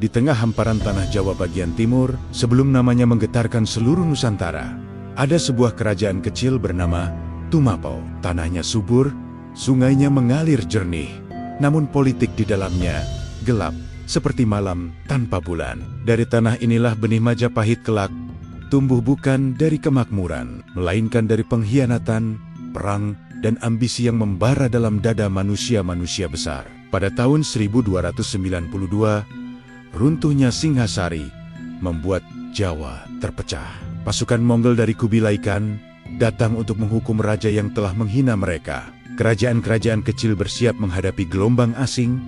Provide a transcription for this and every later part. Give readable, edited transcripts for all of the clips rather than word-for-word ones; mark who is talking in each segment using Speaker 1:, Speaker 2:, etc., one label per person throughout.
Speaker 1: Di tengah hamparan tanah Jawa bagian timur, sebelum namanya menggetarkan seluruh Nusantara, ada sebuah kerajaan kecil bernama Tumapau. Tanahnya subur, sungainya mengalir jernih, namun politik di dalamnya gelap, seperti malam tanpa bulan. Dari tanah inilah benih Majapahit kelak tumbuh, bukan dari kemakmuran, melainkan dari pengkhianatan, perang, dan ambisi yang membara dalam dada manusia-manusia besar. Pada tahun 1292, runtuhnya Singhasari membuat Jawa terpecah. Pasukan Mongol dari Kubilai Khan datang untuk menghukum raja yang telah menghina mereka. Kerajaan-kerajaan kecil bersiap menghadapi gelombang asing,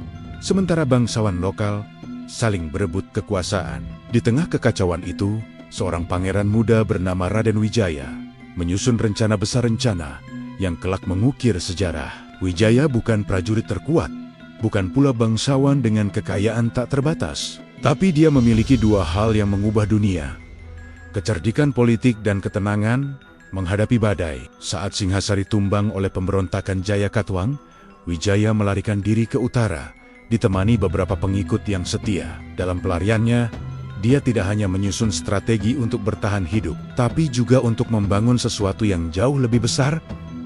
Speaker 1: sementara bangsawan lokal saling berebut kekuasaan. Di tengah kekacauan itu, seorang pangeran muda bernama Raden Wijaya menyusun rencana besar, rencana yang kelak mengukir sejarah. Wijaya bukan prajurit terkuat, bukan pula bangsawan dengan kekayaan tak terbatas. Tapi dia memiliki dua hal yang mengubah dunia: kecerdikan politik dan ketenangan menghadapi badai. Saat Singhasari tumbang oleh pemberontakan Jayakatwang, Wijaya melarikan diri ke utara, ditemani beberapa pengikut yang setia. Dalam pelariannya, dia tidak hanya menyusun strategi untuk bertahan hidup, tapi juga untuk membangun sesuatu yang jauh lebih besar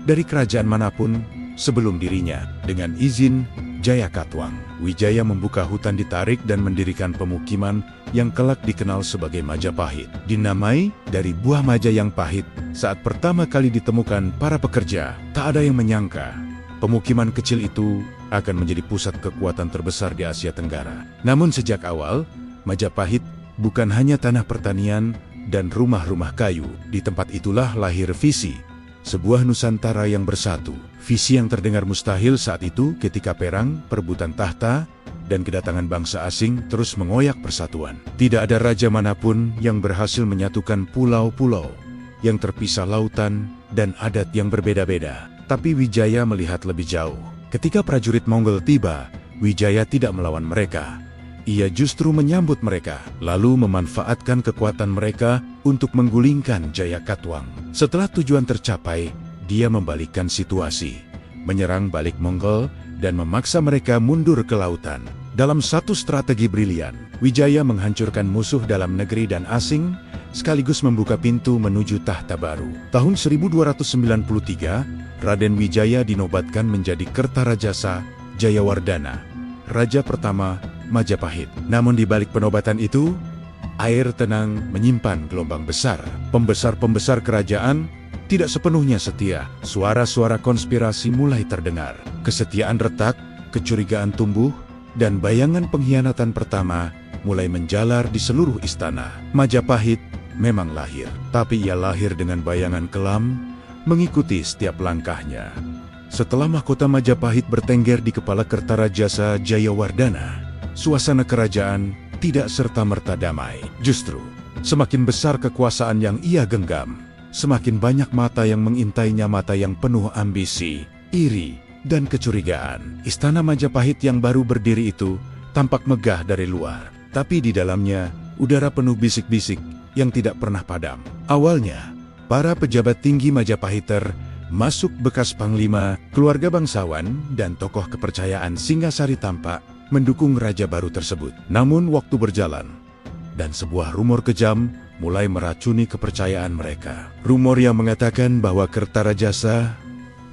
Speaker 1: dari kerajaan manapun sebelum dirinya. Dengan izin Jayakatwang, Wijaya membuka hutan di Tarik dan mendirikan pemukiman yang kelak dikenal sebagai Majapahit. Dinamai dari buah maja yang pahit, saat pertama kali ditemukan para pekerja, tak ada yang menyangka pemukiman kecil itu akan menjadi pusat kekuatan terbesar di Asia Tenggara. Namun sejak awal, Majapahit bukan hanya tanah pertanian dan rumah-rumah kayu. Di tempat itulah lahir visi sebuah Nusantara yang bersatu. Visi yang terdengar mustahil saat itu ketika perang, perebutan tahta, dan kedatangan bangsa asing terus mengoyak persatuan. Tidak ada raja manapun yang berhasil menyatukan pulau-pulau yang terpisah lautan dan adat yang berbeda-beda. Tapi Wijaya melihat lebih jauh. Ketika prajurit Mongol tiba, Wijaya tidak melawan mereka. Ia justru menyambut mereka, lalu memanfaatkan kekuatan mereka untuk menggulingkan Jayakatwang. Setelah tujuan tercapai, dia membalikkan situasi, menyerang balik Mongol dan memaksa mereka mundur ke lautan. Dalam satu strategi brilian, Wijaya menghancurkan musuh dalam negeri dan asing, sekaligus membuka pintu menuju tahta baru. Tahun 1293, Raden Wijaya dinobatkan menjadi Kertarajasa Jayawardhana, raja pertama Majapahit. Namun di balik penobatan itu, air tenang menyimpan gelombang besar. Pembesar-pembesar kerajaan tidak sepenuhnya setia. Suara-suara konspirasi mulai terdengar. Kesetiaan retak, kecurigaan tumbuh, dan bayangan pengkhianatan pertama mulai menjalar di seluruh istana. Majapahit memang lahir, tapi ia lahir dengan bayangan kelam mengikuti setiap langkahnya. Setelah mahkota Majapahit bertengger di kepala Kertarajasa Jayawardhana, suasana kerajaan tidak serta-merta damai. Justru, semakin besar kekuasaan yang ia genggam, semakin banyak mata yang mengintainya, mata yang penuh ambisi, iri, dan kecurigaan. Istana Majapahit yang baru berdiri itu tampak megah dari luar, tapi di dalamnya udara penuh bisik-bisik yang tidak pernah padam. Awalnya, para pejabat tinggi Majapahiter, masuk bekas panglima, keluarga bangsawan, dan tokoh kepercayaan Singhasari tampak mendukung raja baru tersebut. Namun waktu berjalan, dan sebuah rumor kejam mulai meracuni kepercayaan mereka. Rumor yang mengatakan bahwa Kertarajasa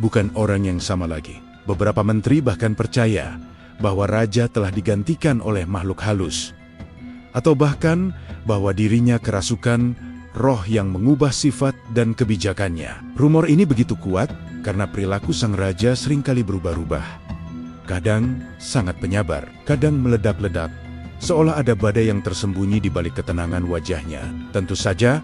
Speaker 1: bukan orang yang sama lagi. Beberapa menteri bahkan percaya bahwa raja telah digantikan oleh makhluk halus, atau bahkan bahwa dirinya kerasukan roh yang mengubah sifat dan kebijakannya. Rumor ini begitu kuat karena perilaku sang raja seringkali berubah-ubah. Kadang sangat penyabar, kadang meledak-ledak, seolah ada badai yang tersembunyi di balik ketenangan wajahnya. Tentu saja,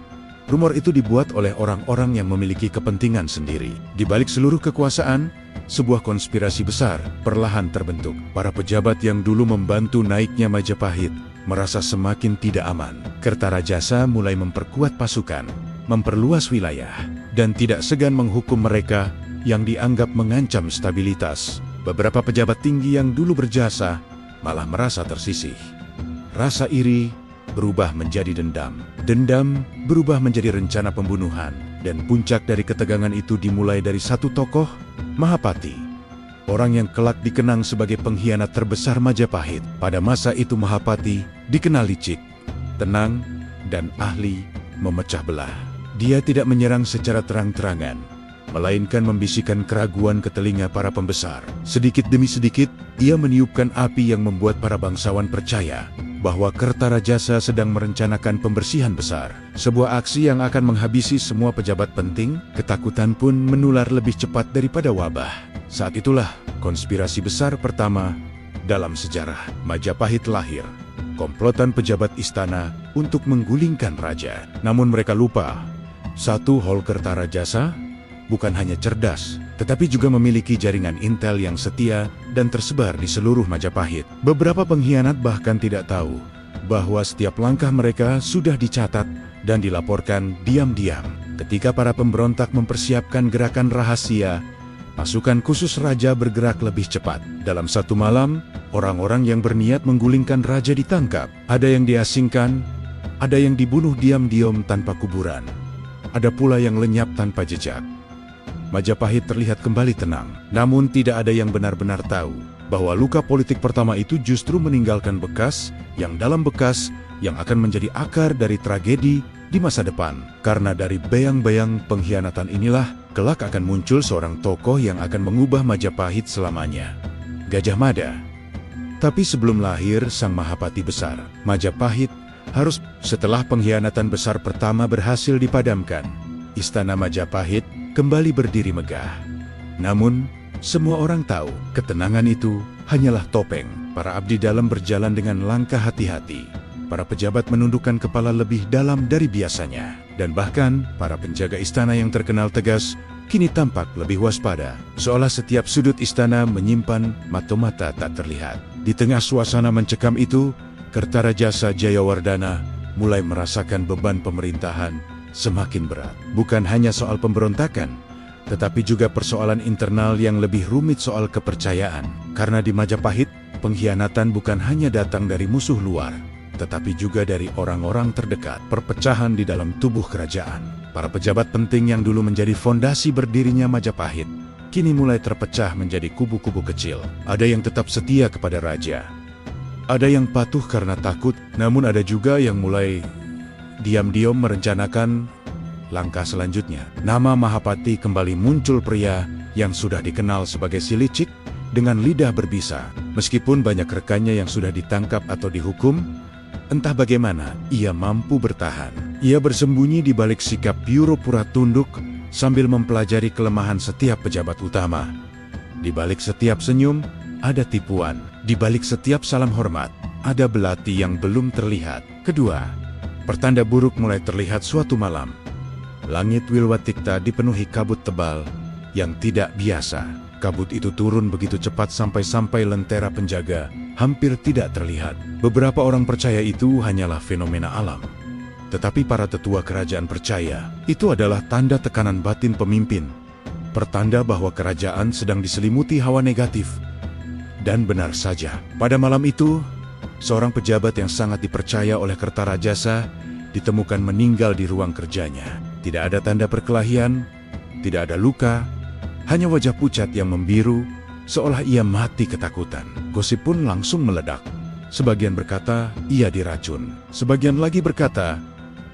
Speaker 1: rumor itu dibuat oleh orang-orang yang memiliki kepentingan sendiri. Di balik seluruh kekuasaan, sebuah konspirasi besar perlahan terbentuk. Para pejabat yang dulu membantu naiknya Majapahit merasa semakin tidak aman. Kertarajasa mulai memperkuat pasukan, memperluas wilayah, dan tidak segan menghukum mereka yang dianggap mengancam stabilitas. Beberapa pejabat tinggi yang dulu berjasa malah merasa tersisih. Rasa iri berubah menjadi dendam. Dendam berubah menjadi rencana pembunuhan. Dan puncak dari ketegangan itu dimulai dari satu tokoh, Mahapati, orang yang kelak dikenang sebagai pengkhianat terbesar Majapahit. Pada masa itu Mahapati dikenal licik, tenang, dan ahli memecah belah. Dia tidak menyerang secara terang-terangan, melainkan membisikkan keraguan ke telinga para pembesar. Sedikit demi sedikit, ia meniupkan api yang membuat para bangsawan percaya bahwa Kertarajasa sedang merencanakan pembersihan besar. Sebuah aksi yang akan menghabisi semua pejabat penting. Ketakutan pun menular lebih cepat daripada wabah. Saat itulah konspirasi besar pertama dalam sejarah Majapahit lahir. Komplotan pejabat istana untuk menggulingkan raja. Namun mereka lupa, satu hal Kertarajasa bukan hanya cerdas, tetapi juga memiliki jaringan intel yang setia dan tersebar di seluruh Majapahit. Beberapa pengkhianat bahkan tidak tahu bahwa setiap langkah mereka sudah dicatat dan dilaporkan diam-diam. Ketika para pemberontak mempersiapkan gerakan rahasia, pasukan khusus raja bergerak lebih cepat. Dalam satu malam, orang-orang yang berniat menggulingkan raja ditangkap. Ada yang diasingkan, ada yang dibunuh diam-diam tanpa kuburan, ada pula yang lenyap tanpa jejak. Majapahit terlihat kembali tenang, namun tidak ada yang benar-benar tahu bahwa luka politik pertama itu justru meninggalkan bekas yang dalam bekas yang akan menjadi akar dari tragedi di masa depan. Karena dari bayang-bayang pengkhianatan inilah kelak akan muncul seorang tokoh yang akan mengubah Majapahit selamanya, Gajah Mada. Tapi sebelum lahir sang Mahapati besar, Majapahit harus. Setelah pengkhianatan besar pertama berhasil dipadamkan, Istana Majapahit kembali berdiri megah. Namun, semua orang tahu ketenangan itu hanyalah topeng. Para abdi dalam berjalan dengan langkah hati-hati. Para pejabat menundukkan kepala lebih dalam dari biasanya. Dan bahkan, para penjaga istana yang terkenal tegas kini tampak lebih waspada. Seolah setiap sudut istana menyimpan mata-mata tak terlihat. Di tengah suasana mencekam itu, Kertarajasa Jayawardana mulai merasakan beban pemerintahan semakin berat. Bukan hanya soal pemberontakan, tetapi juga persoalan internal yang lebih rumit soal kepercayaan. Karena di Majapahit, pengkhianatan bukan hanya datang dari musuh luar, tetapi juga dari orang-orang terdekat. Perpecahan di dalam tubuh kerajaan. Para pejabat penting yang dulu menjadi fondasi berdirinya Majapahit, kini mulai terpecah menjadi kubu-kubu kecil. Ada yang tetap setia kepada raja, ada yang patuh karena takut, namun ada juga yang mulai diam-diam merencanakan langkah selanjutnya. Nama Mahapati kembali muncul, pria yang sudah dikenal sebagai si licik dengan lidah berbisa. Meskipun banyak rekannya yang sudah ditangkap atau dihukum, entah bagaimana ia mampu bertahan. Ia bersembunyi di balik sikap pura-pura tunduk sambil mempelajari kelemahan setiap pejabat utama. Di balik setiap senyum ada tipuan, di balik setiap salam hormat ada belati yang belum terlihat. Kedua, pertanda buruk mulai terlihat suatu malam. Langit Wilwatikta dipenuhi kabut tebal yang tidak biasa. Kabut itu turun begitu cepat sampai lentera penjaga hampir tidak terlihat. Beberapa orang percaya itu hanyalah fenomena alam. Tetapi para tetua kerajaan percaya itu adalah tanda tekanan batin pemimpin. Pertanda bahwa kerajaan sedang diselimuti hawa negatif. Dan benar saja, pada malam itu, seorang pejabat yang sangat dipercaya oleh Kertarajasa ditemukan meninggal di ruang kerjanya. Tidak ada tanda perkelahian, tidak ada luka, hanya wajah pucat yang membiru, seolah ia mati ketakutan. Gosip pun langsung meledak. Sebagian berkata, ia diracun. Sebagian lagi berkata,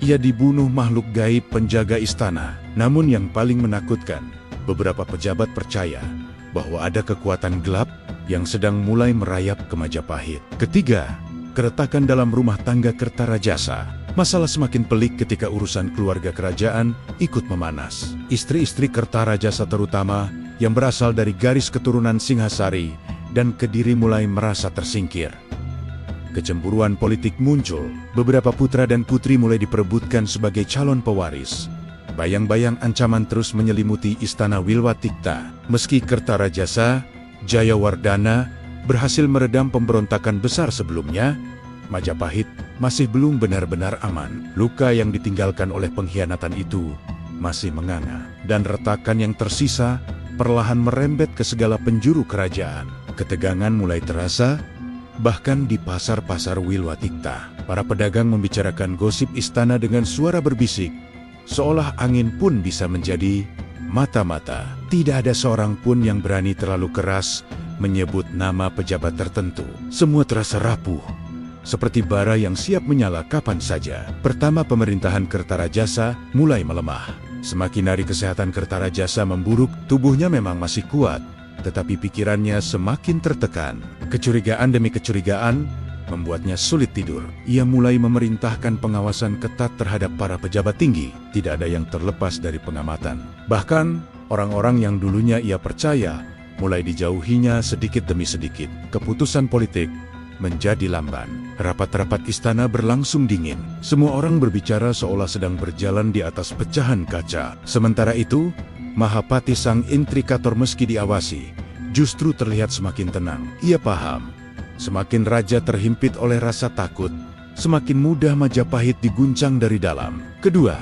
Speaker 1: ia dibunuh makhluk gaib penjaga istana. Namun yang paling menakutkan, beberapa pejabat percaya bahwa ada kekuatan gelap yang sedang mulai merayap ke Majapahit. Ketiga, keretakan dalam rumah tangga Kertarajasa. Masalah semakin pelik ketika urusan keluarga kerajaan ikut memanas. Istri-istri Kertarajasa terutama yang berasal dari garis keturunan Singhasari dan Kediri mulai merasa tersingkir. Kecemburuan politik muncul. Beberapa putra dan putri mulai diperebutkan sebagai calon pewaris. Bayang-bayang ancaman terus menyelimuti istana Wilwatikta. Meski Kertarajasa Jayawardana berhasil meredam pemberontakan besar sebelumnya, Majapahit masih belum benar-benar aman. Luka yang ditinggalkan oleh pengkhianatan itu masih menganga, dan retakan yang tersisa perlahan merembet ke segala penjuru kerajaan. Ketegangan mulai terasa, bahkan di pasar-pasar Wilwatikta. Para pedagang membicarakan gosip istana dengan suara berbisik, seolah angin pun bisa menjadi mata-mata. Tidak ada seorang pun yang berani terlalu keras menyebut nama pejabat tertentu. Semua terasa rapuh, seperti bara yang siap menyala kapan saja. Pertama, pemerintahan Kertarajasa mulai melemah. Semakin hari kesehatan Kertarajasa memburuk, tubuhnya memang masih kuat, tetapi pikirannya semakin tertekan. Kecurigaan demi kecurigaan membuatnya sulit tidur. Ia mulai memerintahkan pengawasan ketat terhadap para pejabat tinggi. Tidak ada yang terlepas dari pengamatan. Bahkan, orang-orang yang dulunya ia percaya mulai dijauhinya sedikit demi sedikit. Keputusan politik menjadi lamban. Rapat-rapat istana berlangsung dingin. Semua orang berbicara seolah sedang berjalan di atas pecahan kaca. Sementara itu, Mahapati sang intrikator meski diawasi, justru terlihat semakin tenang. Ia paham, semakin raja terhimpit oleh rasa takut, semakin mudah Majapahit diguncang dari dalam. Kedua,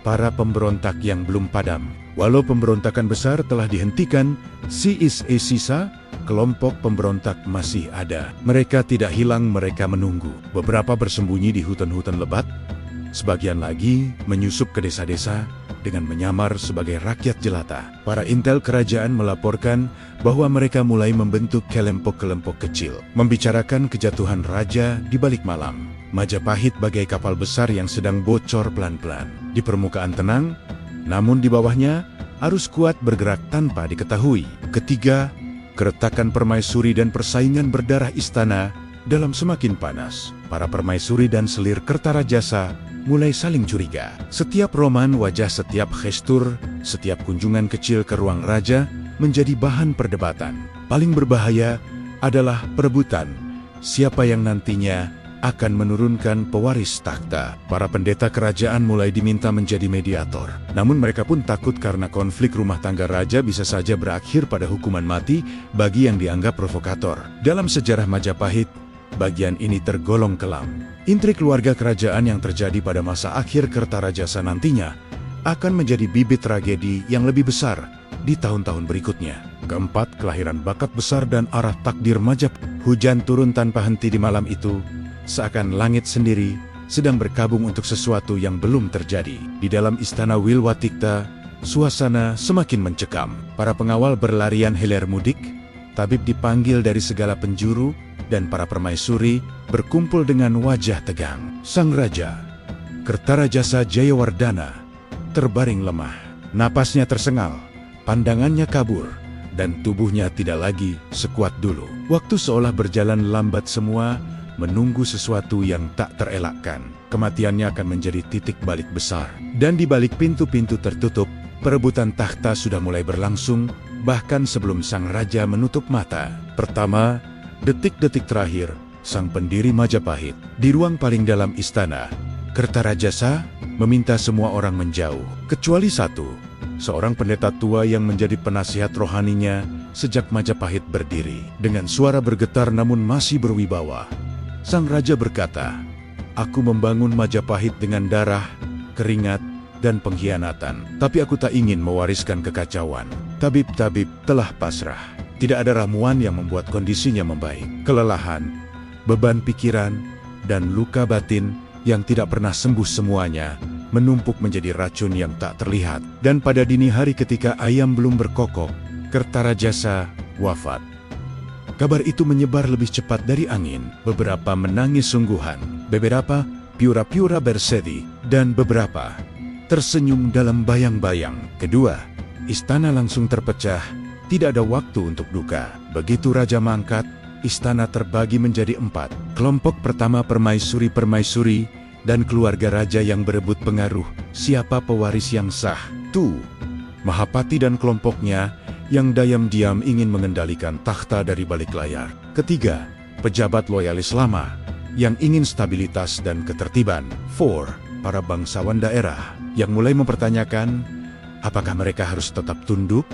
Speaker 1: para pemberontak yang belum padam. Walau pemberontakan besar telah dihentikan, sisa kelompok pemberontak masih ada. Mereka tidak hilang, mereka menunggu. Beberapa bersembunyi di hutan-hutan lebat, sebagian lagi menyusup ke desa-desa dengan menyamar sebagai rakyat jelata. Para intel kerajaan melaporkan bahwa mereka mulai membentuk kelompok-kelompok kecil, membicarakan kejatuhan raja di balik malam. Majapahit bagai kapal besar yang sedang bocor pelan-pelan. Di permukaan tenang, namun di bawahnya arus kuat bergerak tanpa diketahui. Ketiga, keretakan permaisuri dan persaingan berdarah istana dalam semakin panas. Para permaisuri dan selir Kertarajasa mulai saling curiga. Setiap roman wajah, setiap gestur, setiap kunjungan kecil ke ruang raja menjadi bahan perdebatan. Paling berbahaya adalah perebutan siapa yang nantinya akan menurunkan pewaris takhta. Para pendeta kerajaan mulai diminta menjadi mediator. Namun mereka pun takut karena konflik rumah tangga raja bisa saja berakhir pada hukuman mati bagi yang dianggap provokator. Dalam sejarah Majapahit, bagian ini tergolong kelam. Intrik keluarga kerajaan yang terjadi pada masa akhir Kertarajasa nantinya akan menjadi bibit tragedi yang lebih besar di tahun-tahun berikutnya. Keempat, kelahiran bakat besar dan arah takdir Majapahit. Hujan turun tanpa henti di malam itu, seakan langit sendiri sedang berkabung untuk sesuatu yang belum terjadi. Di dalam istana Wilwatikta, suasana semakin mencekam. Para pengawal berlarian hilir mudik, tabib dipanggil dari segala penjuru, dan para permaisuri berkumpul dengan wajah tegang. Sang raja, Kertarajasa Jayawardhana, terbaring lemah. Napasnya tersengal, pandangannya kabur, dan tubuhnya tidak lagi sekuat dulu. Waktu seolah berjalan lambat, semua menunggu sesuatu yang tak terelakkan. Kematiannya akan menjadi titik balik besar. Dan di balik pintu-pintu tertutup, perebutan takhta sudah mulai berlangsung, bahkan sebelum sang raja menutup mata. Pertama, detik-detik terakhir, sang pendiri Majapahit. Di ruang paling dalam istana, Kertarajasa meminta semua orang menjauh, kecuali satu, seorang pendeta tua yang menjadi penasihat rohaninya sejak Majapahit berdiri. Dengan suara bergetar namun masih berwibawa, sang raja berkata, "Aku membangun Majapahit dengan darah, keringat, dan pengkhianatan. Tapi aku tak ingin mewariskan kekacauan." Tabib-tabib telah pasrah. Tidak ada ramuan yang membuat kondisinya membaik. Kelelahan, beban pikiran, dan luka batin yang tidak pernah sembuh semuanya menumpuk menjadi racun yang tak terlihat. Dan pada dini hari ketika ayam belum berkokok, Kertarajasa wafat. Kabar itu menyebar lebih cepat dari angin. Beberapa menangis sungguhan, beberapa pura-pura bersedih, dan beberapa tersenyum dalam bayang-bayang. Kedua, istana langsung terpecah. Tidak ada waktu untuk duka. Begitu raja mangkat, istana terbagi menjadi 4. Kelompok pertama permaisuri-permaisuri dan keluarga raja yang berebut pengaruh siapa pewaris yang sah. Mahapati dan kelompoknya yang diam-diam ingin mengendalikan takhta dari balik layar. Ketiga, pejabat loyalis lama yang ingin stabilitas dan ketertiban. 4. Para bangsawan daerah yang mulai mempertanyakan apakah mereka harus tetap tunduk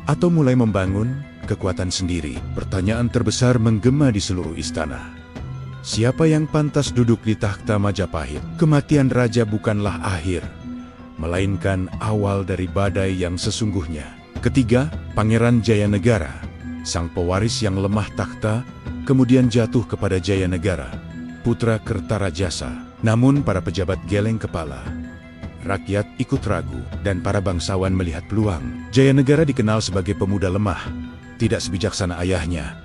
Speaker 1: atau mulai membangun kekuatan sendiri. Pertanyaan terbesar menggema di seluruh istana. Siapa yang pantas duduk di takhta Majapahit? Kematian raja bukanlah akhir, melainkan awal dari badai yang sesungguhnya. Ketiga, Pangeran Jayanegara, sang pewaris yang lemah takhta, kemudian jatuh kepada Jayanegara, putra Kertarajasa. Namun para pejabat geleng kepala. rakyat ikut ragu, dan para bangsawan melihat peluang. Jayanegara dikenal sebagai pemuda lemah, tidak sebijaksana ayahnya,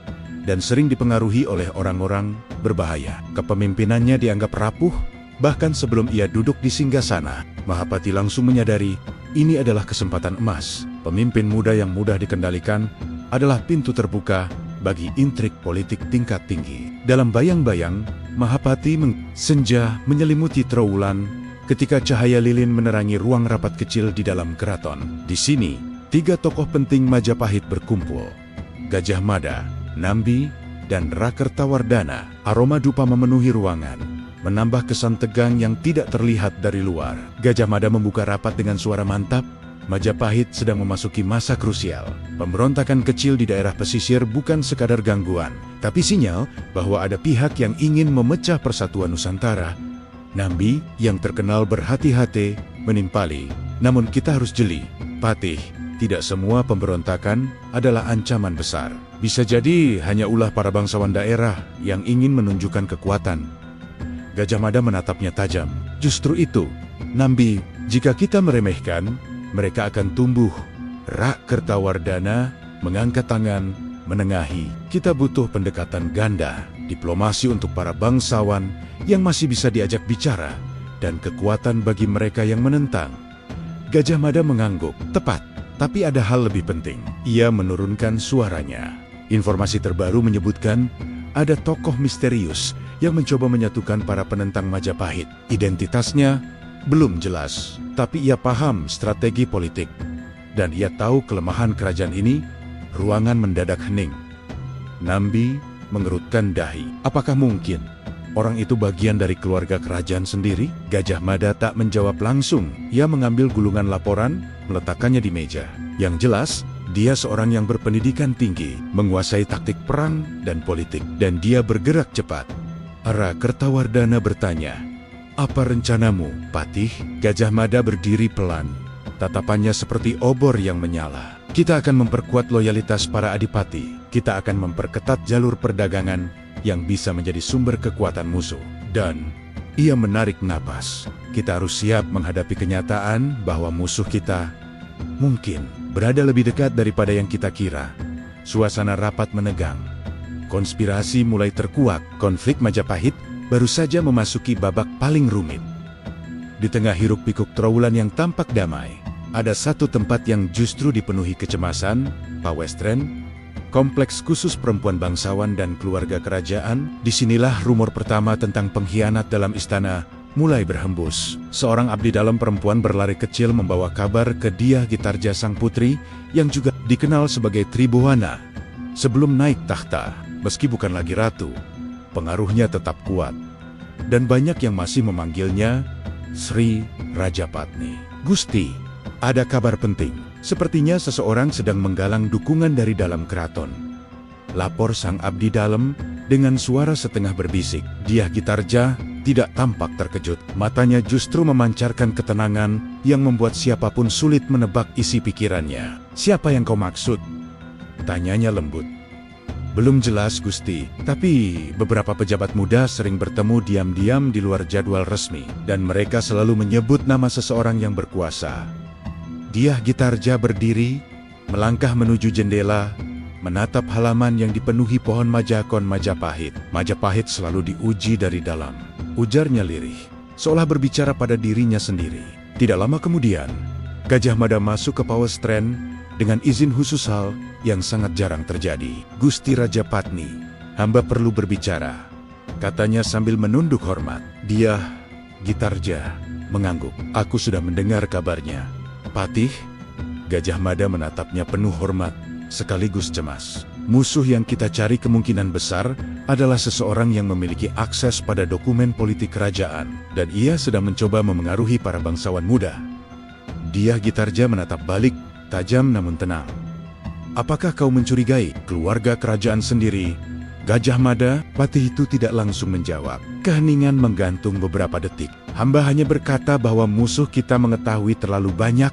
Speaker 1: dan sering dipengaruhi oleh orang-orang berbahaya. Kepemimpinannya dianggap rapuh, bahkan sebelum ia duduk di singgasana. Mahapati langsung menyadari ini adalah kesempatan emas. Pemimpin muda yang mudah dikendalikan adalah pintu terbuka bagi intrik politik tingkat tinggi. Dalam bayang-bayang, Mahapati senja menyelimuti Trowulan ketika cahaya lilin menerangi ruang rapat kecil di dalam keraton. Di sini, 3 tokoh penting Majapahit berkumpul. Gajah Mada, Nambi, dan Rakertawardhana. Aroma dupa memenuhi ruangan, menambah kesan tegang yang tidak terlihat dari luar. Gajah Mada membuka rapat dengan suara mantap. Majapahit sedang memasuki masa krusial. Pemberontakan kecil di daerah pesisir bukan sekadar gangguan, tapi sinyal bahwa ada pihak yang ingin memecah persatuan Nusantara. Nambi, yang terkenal berhati-hati, menimpali. Namun kita harus jeli, Patih, tidak semua pemberontakan adalah ancaman besar. Bisa jadi hanya ulah para bangsawan daerah yang ingin menunjukkan kekuatan. Gajah Mada menatapnya tajam. Justru itu, Nambi, jika kita meremehkan, mereka akan tumbuh. Rakertawardhana mengangkat tangan, menengahi. Kita butuh pendekatan ganda, diplomasi untuk para bangsawan yang masih bisa diajak bicara, dan kekuatan bagi mereka yang menentang. Gajah Mada mengangguk. Tepat, tapi ada hal lebih penting. Ia menurunkan suaranya. Informasi terbaru menyebutkan ada tokoh misterius yang mencoba menyatukan para penentang Majapahit. Identitasnya belum jelas, tapi ia paham strategi politik, dan ia tahu kelemahan kerajaan ini. Ruangan mendadak hening. Nambi mengerutkan dahi. Apakah mungkin orang itu bagian dari keluarga kerajaan sendiri? Gajah Mada tak menjawab langsung. Ia mengambil gulungan laporan, meletakkannya di meja. Yang jelas, dia seorang yang berpendidikan tinggi, menguasai taktik perang dan politik, dan dia bergerak cepat. Rakertawardhana bertanya, "Apa rencanamu, Patih?" Gajah Mada berdiri pelan. Tatapannya seperti obor yang menyala. Kita akan memperkuat loyalitas para adipati. Kita akan memperketat jalur perdagangan yang bisa menjadi sumber kekuatan musuh. Dan ia menarik napas. Kita harus siap menghadapi kenyataan bahwa musuh kita mungkin berada lebih dekat daripada yang kita kira. Suasana rapat menegang. Konspirasi mulai terkuak. Konflik Majapahit baru saja memasuki babak paling rumit. Di tengah hiruk-pikuk Trowulan yang tampak damai, ada satu tempat yang justru dipenuhi kecemasan, Pawestren, kompleks khusus perempuan bangsawan dan keluarga kerajaan. Disinilah rumor pertama tentang pengkhianat dalam istana mulai berhembus. Seorang abdi dalam perempuan berlari kecil membawa kabar ke Dyah Gitarja sang putri, yang juga dikenal sebagai Tribhuwana. Sebelum naik tahta, meski bukan lagi ratu, pengaruhnya tetap kuat, dan banyak yang masih memanggilnya Sri Rajapatni. "Gusti, ada kabar penting. Sepertinya seseorang sedang menggalang dukungan dari dalam keraton," lapor sang abdi dalam dengan suara setengah berbisik. Dyah Gitarja tidak tampak terkejut. Matanya justru memancarkan ketenangan yang membuat siapapun sulit menebak isi pikirannya. "Siapa yang kau maksud?" tanyanya lembut. "Belum jelas, Gusti, tapi beberapa pejabat muda sering bertemu diam-diam di luar jadwal resmi, dan mereka selalu menyebut nama seseorang yang berkuasa." Dyah Gitarja berdiri, melangkah menuju jendela, menatap halaman yang dipenuhi pohon majakon Majapahit. "Majapahit selalu diuji dari dalam," ujarnya lirih, seolah berbicara pada dirinya sendiri. Tidak lama kemudian, Gajah Mada masuk ke Pawestren dengan izin khusus, hal yang sangat jarang terjadi. "Gusti Rajapatni, hamba perlu berbicara," katanya sambil menunduk hormat. Dyah Gitarja mengangguk. "Aku sudah mendengar kabarnya, Patih." Gajah Mada menatapnya penuh hormat, sekaligus cemas. "Musuh yang kita cari kemungkinan besar adalah seseorang yang memiliki akses pada dokumen politik kerajaan, dan ia sedang mencoba memengaruhi para bangsawan muda." Dyah Gitarja menatap balik, tajam namun tenang. "Apakah kau mencurigai keluarga kerajaan sendiri?" Gajah Mada, Patih itu tidak langsung menjawab. Keheningan menggantung beberapa detik. "Hamba hanya berkata bahwa musuh kita mengetahui terlalu banyak,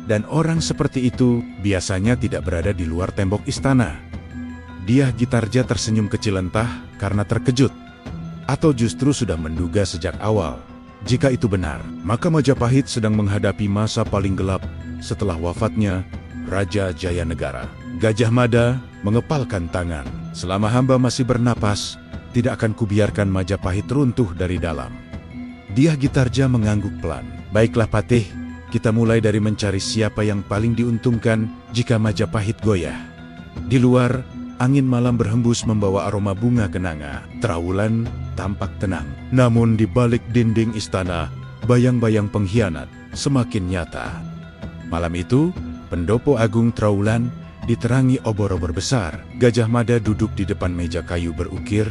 Speaker 1: dan orang seperti itu biasanya tidak berada di luar tembok istana." Dyah Gitarja tersenyum kecil, entah karena terkejut, atau justru sudah menduga sejak awal. Jika itu benar, maka Majapahit sedang menghadapi masa paling gelap setelah wafatnya Raja Jayanegara. Gajah Mada mengepalkan tangan. Selama hamba masih bernapas, tidak akan kubiarkan Majapahit runtuh dari dalam. Diah Gitarja mengangguk pelan. Baiklah Patih, kita mulai dari mencari siapa yang paling diuntungkan jika Majapahit goyah. Di luar, angin malam berhembus membawa aroma bunga kenanga. Trawulan tampak tenang. Namun di balik dinding istana, bayang-bayang pengkhianat semakin nyata. Malam itu, pendopo agung Trawulan diterangi obor-obor besar. Gajah Mada duduk di depan meja kayu berukir,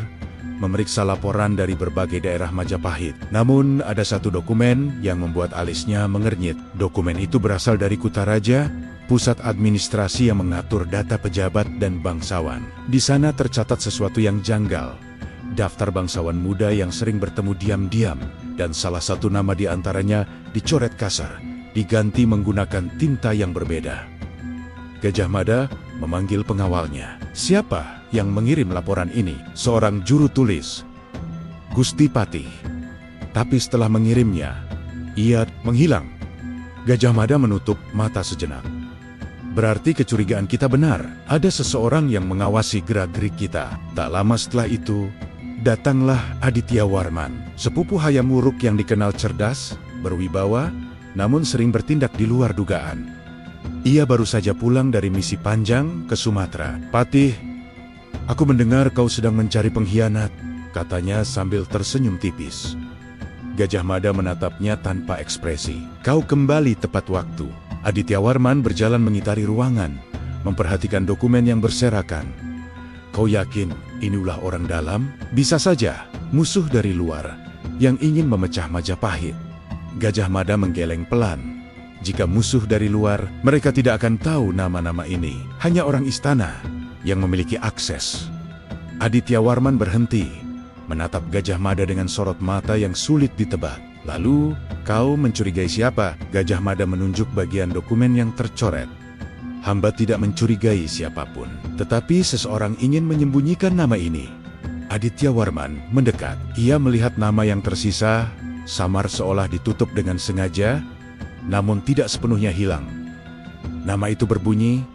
Speaker 1: memeriksa laporan dari berbagai daerah Majapahit. Namun ada satu dokumen yang membuat alisnya mengernyit. Dokumen itu berasal dari Kutaraja, pusat administrasi yang mengatur data pejabat dan bangsawan. Di sana tercatat sesuatu yang janggal. Daftar bangsawan muda yang sering bertemu diam-diam, dan salah satu nama di antaranya dicoret kasar, diganti menggunakan tinta yang berbeda. Gajah Mada memanggil pengawalnya. Siapa yang mengirim laporan ini? Seorang juru tulis, Gusti Patih. Tapi setelah mengirimnya, ia menghilang. Gajah Mada menutup mata sejenak. Berarti kecurigaan kita benar. Ada seseorang yang mengawasi gerak-gerik kita. Tak lama setelah itu, datanglah Aditya Warman, sepupu Hayam Wuruk yang dikenal cerdas, berwibawa, namun sering bertindak di luar dugaan. Ia baru saja pulang dari misi panjang ke Sumatera. Patih, aku mendengar kau sedang mencari pengkhianat, katanya sambil tersenyum tipis. Gajah Mada menatapnya tanpa ekspresi. Kau kembali tepat waktu. Aditya Warman berjalan mengitari ruangan, memperhatikan dokumen yang berserakan. Kau yakin inilah orang dalam? Bisa saja musuh dari luar yang ingin memecah Majapahit. Gajah Mada menggeleng pelan. Jika musuh dari luar, mereka tidak akan tahu nama-nama ini. Hanya orang istana yang memiliki akses. Aditya Warman berhenti, menatap Gajah Mada dengan sorot mata yang sulit ditebak. Lalu, kau mencurigai siapa? Gajah Mada menunjuk bagian dokumen yang tercoret. Hamba tidak mencurigai siapapun, tetapi seseorang ingin menyembunyikan nama ini. Aditya Warman mendekat. Ia melihat nama yang tersisa, samar seolah ditutup dengan sengaja, namun tidak sepenuhnya hilang. Nama itu berbunyi,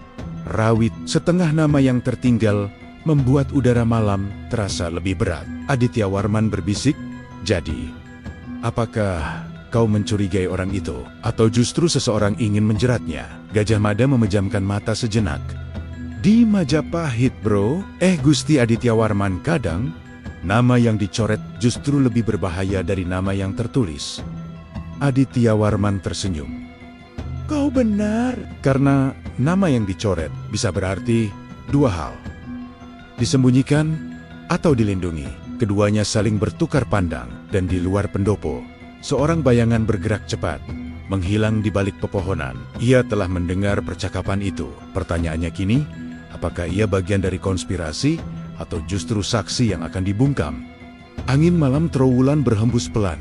Speaker 1: Rawit. Setengah nama yang tertinggal membuat udara malam terasa lebih berat. Aditya Warman berbisik, jadi, apakah kau mencurigai orang itu? Atau justru seseorang ingin menjeratnya? Gajah Mada memejamkan mata sejenak. Di Majapahit, bro. Gusti Aditya Warman, kadang nama yang dicoret justru lebih berbahaya dari nama yang tertulis. Aditya Warman tersenyum. Kau benar. Karena nama yang dicoret bisa berarti dua hal. Disembunyikan atau dilindungi. Keduanya saling bertukar pandang. Dan di luar pendopo, seorang bayangan bergerak cepat, menghilang di balik pepohonan. Ia telah mendengar percakapan itu. Pertanyaannya kini, apakah ia bagian dari konspirasi atau justru saksi yang akan dibungkam? Angin malam Trawulan berhembus pelan,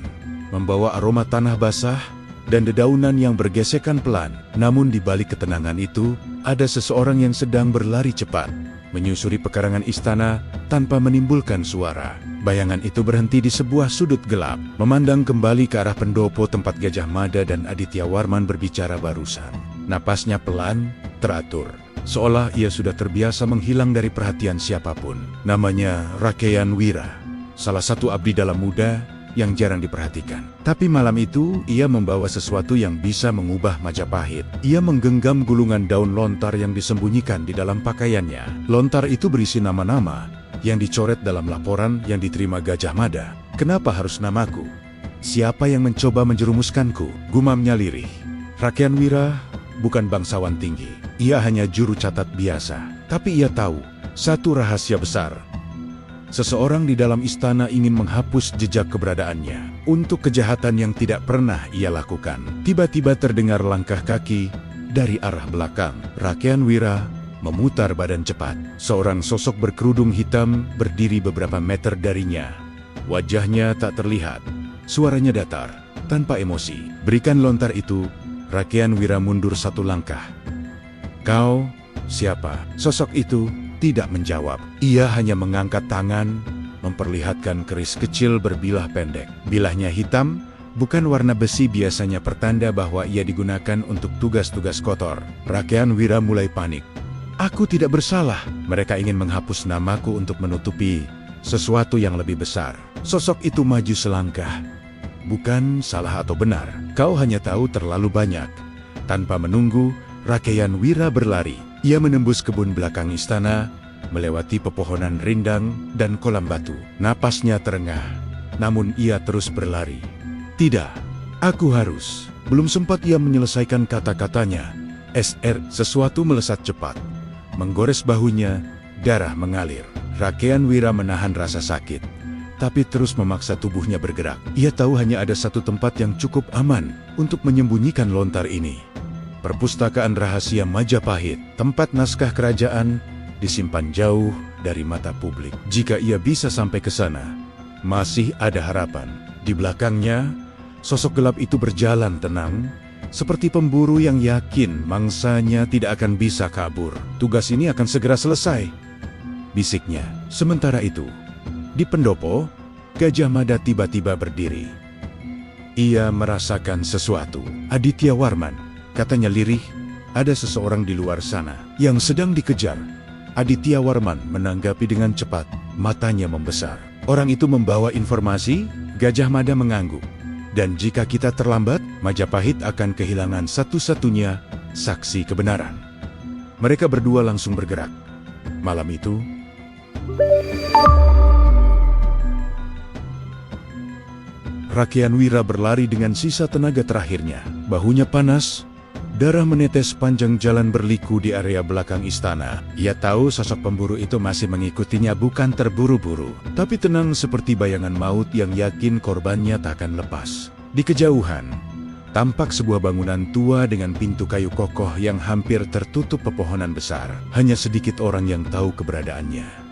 Speaker 1: membawa aroma tanah basah dan dedaunan yang bergesekan pelan. Namun di balik ketenangan itu, ada seseorang yang sedang berlari cepat, menyusuri pekarangan istana tanpa menimbulkan suara. Bayangan itu berhenti di sebuah sudut gelap, memandang kembali ke arah pendopo tempat Gajah Mada dan Aditya Warman berbicara barusan. Napasnya pelan, teratur, seolah ia sudah terbiasa menghilang dari perhatian siapapun. Namanya Rakeyan Wira, salah satu abdi dalam muda yang jarang diperhatikan. Tapi malam itu, ia membawa sesuatu yang bisa mengubah Majapahit. Ia menggenggam gulungan daun lontar yang disembunyikan di dalam pakaiannya. Lontar itu berisi nama-nama yang dicoret dalam laporan yang diterima Gajah Mada. Kenapa harus namaku? Siapa yang mencoba menjerumuskanku? Gumamnya lirih. Rakeyan Wira bukan bangsawan tinggi. Ia hanya juru catat biasa. Tapi ia tahu satu rahasia besar. Seseorang di dalam istana ingin menghapus jejak keberadaannya untuk kejahatan yang tidak pernah ia lakukan. Tiba-tiba terdengar langkah kaki dari arah belakang. Rakeyan Wira memutar badan cepat. Seorang sosok berkerudung hitam berdiri beberapa meter darinya. Wajahnya tak terlihat. Suaranya datar, tanpa emosi. Berikan lontar itu. Rakeyan Wira mundur satu langkah. Kau siapa? Sosok itu tidak menjawab. Ia hanya mengangkat tangan, memperlihatkan keris kecil berbilah pendek. Bilahnya hitam Bukan warna besi biasanya pertanda bahwa ia digunakan untuk tugas-tugas kotor. Rakean Wira mulai panik. Aku tidak bersalah. Mereka ingin menghapus namaku untuk menutupi sesuatu yang lebih besar. Sosok itu maju selangkah. Bukan salah atau benar. Kau hanya tahu terlalu banyak. Tanpa menunggu, Rakean Wira berlari. Ia menembus kebun belakang istana, melewati pepohonan rindang dan kolam batu. Napasnya terengah, namun ia terus berlari. Tidak, aku harus. Belum sempat ia menyelesaikan kata-katanya. Sesuatu melesat cepat. Menggores bahunya, darah mengalir. Rakean Wira menahan rasa sakit, tapi terus memaksa tubuhnya bergerak. Ia tahu hanya ada satu tempat yang cukup aman untuk menyembunyikan lontar ini. Perpustakaan rahasia Majapahit, tempat naskah kerajaan disimpan jauh dari mata publik. Jika ia bisa sampai ke sana, masih ada harapan. Di belakangnya, sosok gelap itu berjalan tenang, seperti pemburu yang yakin mangsanya tidak akan bisa kabur. Tugas ini akan segera selesai, bisiknya. Sementara itu, di pendopo, Gajah Mada tiba-tiba berdiri. Ia merasakan sesuatu. Aditya Warman, katanya lirih, ada seseorang di luar sana yang sedang dikejar. Aditya Warman menanggapi dengan cepat, matanya membesar. Orang itu membawa informasi. Gajah Mada mengangguk. Dan jika kita terlambat, Majapahit akan kehilangan satu-satunya saksi kebenaran. Mereka berdua langsung bergerak. Malam itu, Rakean Wira berlari dengan sisa tenaga terakhirnya. Bahunya panas, darah menetes sepanjang jalan berliku di area belakang istana. Ia tahu sosok pemburu itu masih mengikutinya, bukan terburu-buru, tapi tenang seperti bayangan maut yang yakin korbannya tak akan lepas. Di kejauhan, tampak sebuah bangunan tua dengan pintu kayu kokoh yang hampir tertutup pepohonan besar. Hanya sedikit orang yang tahu keberadaannya.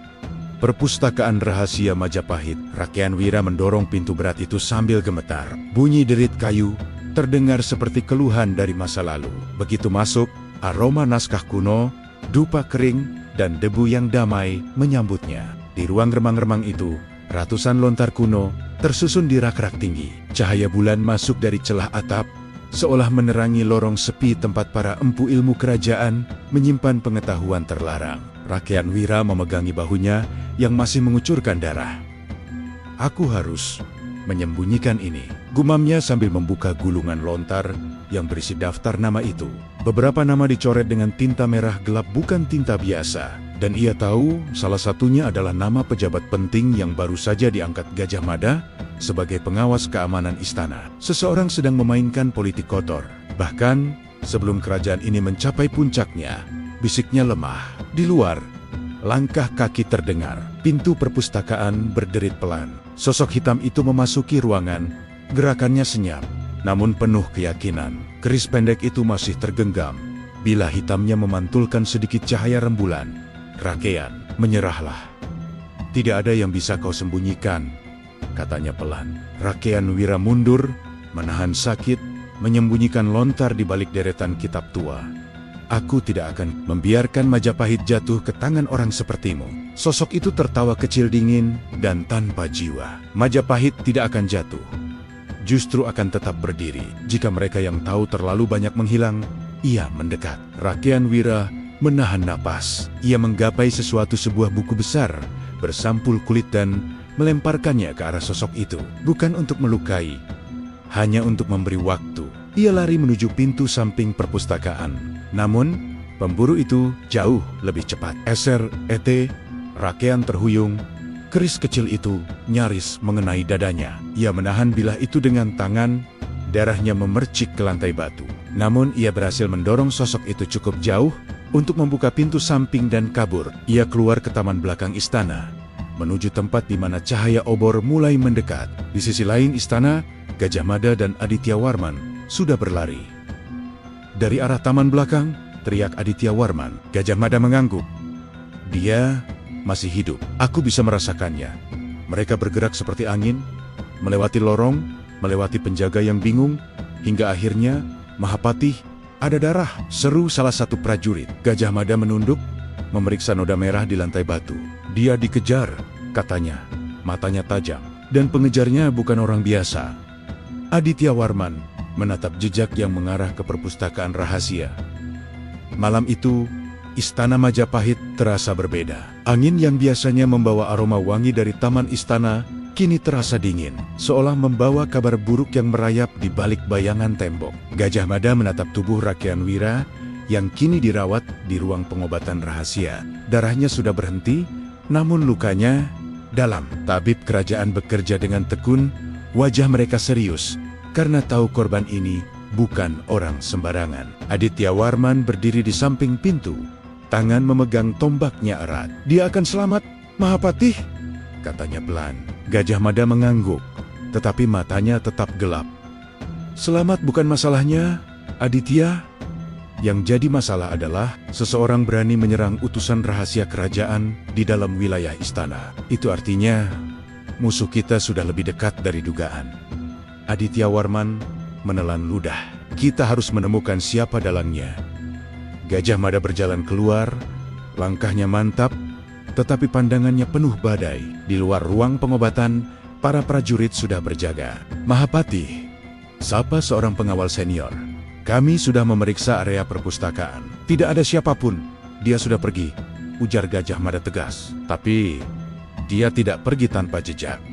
Speaker 1: Perpustakaan rahasia Majapahit. Rakean Wira mendorong pintu berat itu sambil gemetar. Bunyi derit kayu terdengar seperti keluhan dari masa lalu. Begitu masuk, aroma naskah kuno, dupa kering, dan debu yang damai menyambutnya. Di ruang remang-remang itu, ratusan lontar kuno tersusun di rak-rak tinggi. Cahaya bulan masuk dari celah atap, seolah menerangi lorong sepi tempat para empu ilmu kerajaan menyimpan pengetahuan terlarang. Rakean Wira memegangi bahunya yang masih mengucurkan darah. Aku harus menyembunyikan ini, gumamnya sambil membuka gulungan lontar yang berisi daftar nama itu. Beberapa nama dicoret dengan tinta merah gelap, bukan tinta biasa. Dan ia tahu salah satunya adalah nama pejabat penting yang baru saja diangkat Gajah Mada sebagai pengawas keamanan istana. Seseorang sedang memainkan politik kotor. Bahkan, sebelum kerajaan ini mencapai puncaknya, bisiknya lemah. Di luar, langkah kaki terdengar. Pintu perpustakaan berderit pelan. Sosok hitam itu memasuki ruangan. Gerakannya senyap, namun penuh keyakinan. Keris pendek itu masih tergenggam. Bila hitamnya memantulkan sedikit cahaya rembulan. Rakean, menyerahlah. Tidak ada yang bisa kau sembunyikan, katanya pelan. Rakean Wira mundur, menahan sakit, menyembunyikan lontar di balik deretan kitab tua. Aku tidak akan membiarkan Majapahit jatuh ke tangan orang sepertimu. Sosok itu tertawa kecil dingin dan tanpa jiwa. Majapahit tidak akan jatuh. Justru akan tetap berdiri. Jika mereka yang tahu terlalu banyak menghilang, ia mendekat. Rakean Wira menahan napas. Ia menggapai sebuah buku besar, bersampul kulit dan melemparkannya ke arah sosok itu. Bukan untuk melukai, hanya untuk memberi waktu. Ia lari menuju pintu samping perpustakaan. Namun, pemburu itu jauh lebih cepat. Rakean terhuyung. Keris kecil itu nyaris mengenai dadanya. Ia menahan bilah itu dengan tangan, darahnya memercik ke lantai batu. Namun ia berhasil mendorong sosok itu cukup jauh untuk membuka pintu samping dan kabur. Ia keluar ke taman belakang istana, menuju tempat di mana cahaya obor mulai mendekat. Di sisi lain istana, Gajah Mada dan Aditya Warman sudah berlari. Dari arah taman belakang, teriak Aditya Warman. Gajah Mada mengangguk. Dia masih hidup. Aku bisa merasakannya. Mereka bergerak seperti angin, melewati lorong, melewati penjaga yang bingung, hingga akhirnya, Mahapatih, ada darah, seru salah satu prajurit. Gajah Mada menunduk, memeriksa noda merah di lantai batu. Dia dikejar, katanya, matanya tajam. Dan pengejarnya bukan orang biasa. Aditya Warman menatap jejak yang mengarah ke perpustakaan rahasia. Malam itu, Istana Majapahit terasa berbeda. Angin yang biasanya membawa aroma wangi dari taman istana, kini terasa dingin, seolah membawa kabar buruk yang merayap di balik bayangan tembok. Gajah Mada menatap tubuh Rakean Wira yang kini dirawat di ruang pengobatan rahasia. Darahnya sudah berhenti, namun lukanya dalam. Tabib kerajaan bekerja dengan tekun, wajah mereka serius, karena tahu korban ini bukan orang sembarangan. Aditya Warman berdiri di samping pintu, tangan memegang tombaknya erat. "Dia akan selamat, Mahapatih," katanya pelan. Gajah Mada mengangguk, tetapi matanya tetap gelap. "Selamat bukan masalahnya, Aditya. Yang jadi masalah adalah seseorang berani menyerang utusan rahasia kerajaan di dalam wilayah istana. Itu artinya musuh kita sudah lebih dekat dari dugaan." Aditya Warman menelan ludah. "Kita harus menemukan siapa dalangnya." Gajah Mada berjalan keluar, langkahnya mantap, tetapi pandangannya penuh badai. Di luar ruang pengobatan, para prajurit sudah berjaga. "Mahapatih," sapa seorang pengawal senior, "kami sudah memeriksa area perpustakaan. Tidak ada siapapun. Dia sudah pergi," ujar Gajah Mada tegas. "Tapi dia tidak pergi tanpa jejak."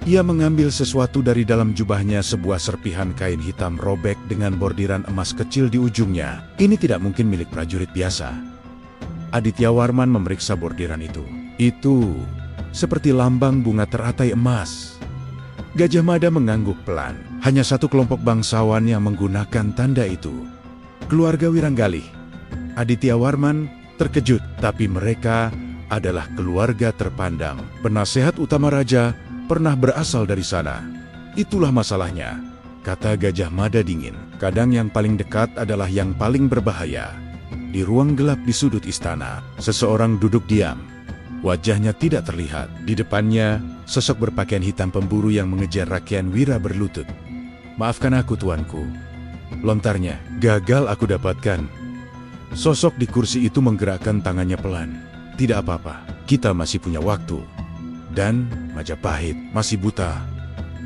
Speaker 1: Ia mengambil sesuatu dari dalam jubahnya, sebuah serpihan kain hitam robek dengan bordiran emas kecil di ujungnya. Ini tidak mungkin milik prajurit biasa. Aditya Warman memeriksa bordiran itu. Itu seperti lambang bunga teratai emas. Gajah Mada mengangguk pelan. Hanya satu kelompok bangsawan yang menggunakan tanda itu. Keluarga Wiranggalih. Aditya Warman terkejut, tapi mereka adalah keluarga terpandang. Penasehat utama raja pernah berasal dari sana. "Itulah masalahnya," kata Gajah Mada dingin. "Kadang yang paling dekat adalah yang paling berbahaya." Di ruang gelap di sudut istana, seseorang duduk diam. Wajahnya tidak terlihat. Di depannya, sosok berpakaian hitam pemburu yang mengejar Rakean Wira berlutut. "Maafkan aku, tuanku," lontarnya. "Gagal aku dapatkan." Sosok di kursi itu menggerakkan tangannya pelan. "Tidak apa-apa, kita masih punya waktu. Dan Majapahit masih buta."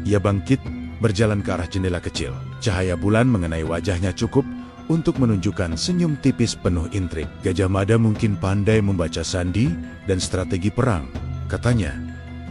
Speaker 1: Ia bangkit, berjalan ke arah jendela kecil. Cahaya bulan mengenai wajahnya cukup untuk menunjukkan senyum tipis penuh intrik. "Gajah Mada mungkin pandai membaca sandi dan strategi perang," katanya.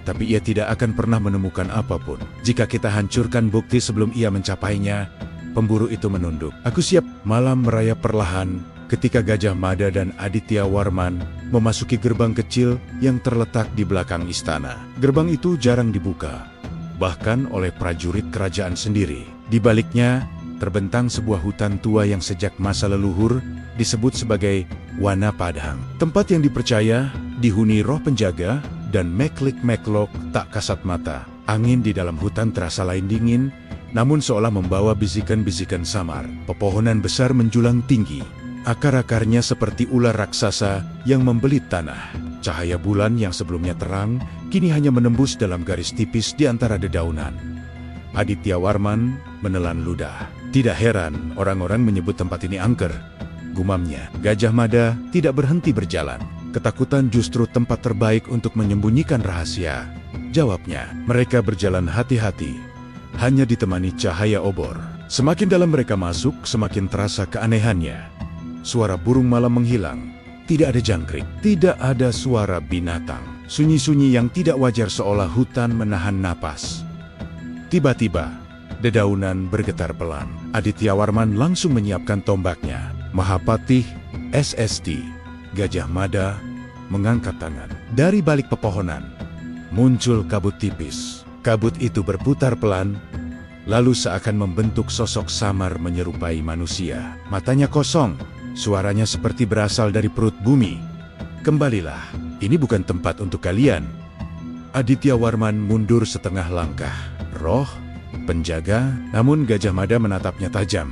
Speaker 1: "Tapi ia tidak akan pernah menemukan apapun. Jika kita hancurkan bukti sebelum ia mencapainya." Pemburu itu menunduk. "Aku siap." Malam merayap perlahan ketika Gajah Mada dan Aditya Warman memasuki gerbang kecil yang terletak di belakang istana. Gerbang itu jarang dibuka, bahkan oleh prajurit kerajaan sendiri. Di baliknya terbentang sebuah hutan tua yang sejak masa leluhur disebut sebagai Wana Padang. Tempat yang dipercaya dihuni roh penjaga dan meklik-meklok tak kasat mata. Angin di dalam hutan terasa lain dingin, namun seolah membawa bisikan-bisikan samar. Pepohonan besar menjulang tinggi. Akar-akarnya seperti ular raksasa yang membelit tanah. Cahaya bulan yang sebelumnya terang, kini hanya menembus dalam garis tipis di antara dedaunan. Aditya Warman menelan ludah. "Tidak heran orang-orang menyebut tempat ini angker," gumamnya. Gajah Mada tidak berhenti berjalan. "Ketakutan justru tempat terbaik untuk menyembunyikan rahasia," jawabnya. Mereka berjalan hati-hati, hanya ditemani cahaya obor. Semakin dalam mereka masuk, semakin terasa keanehannya. Suara burung malam menghilang. Tidak ada jangkrik, tidak ada suara binatang. Sunyi-sunyi yang tidak wajar, seolah hutan menahan napas. Tiba-tiba, dedaunan bergetar pelan. Aditya Warman langsung menyiapkan tombaknya. "Mahapatih, SST." Gajah Mada mengangkat tangan. Dari balik pepohonan, muncul kabut tipis. Kabut itu berputar pelan, lalu seakan membentuk sosok samar menyerupai manusia. Matanya kosong. Suaranya seperti berasal dari perut bumi. "Kembalilah, ini bukan tempat untuk kalian." Aditya Warman mundur setengah langkah. "Roh penjaga?" Namun Gajah Mada menatapnya tajam.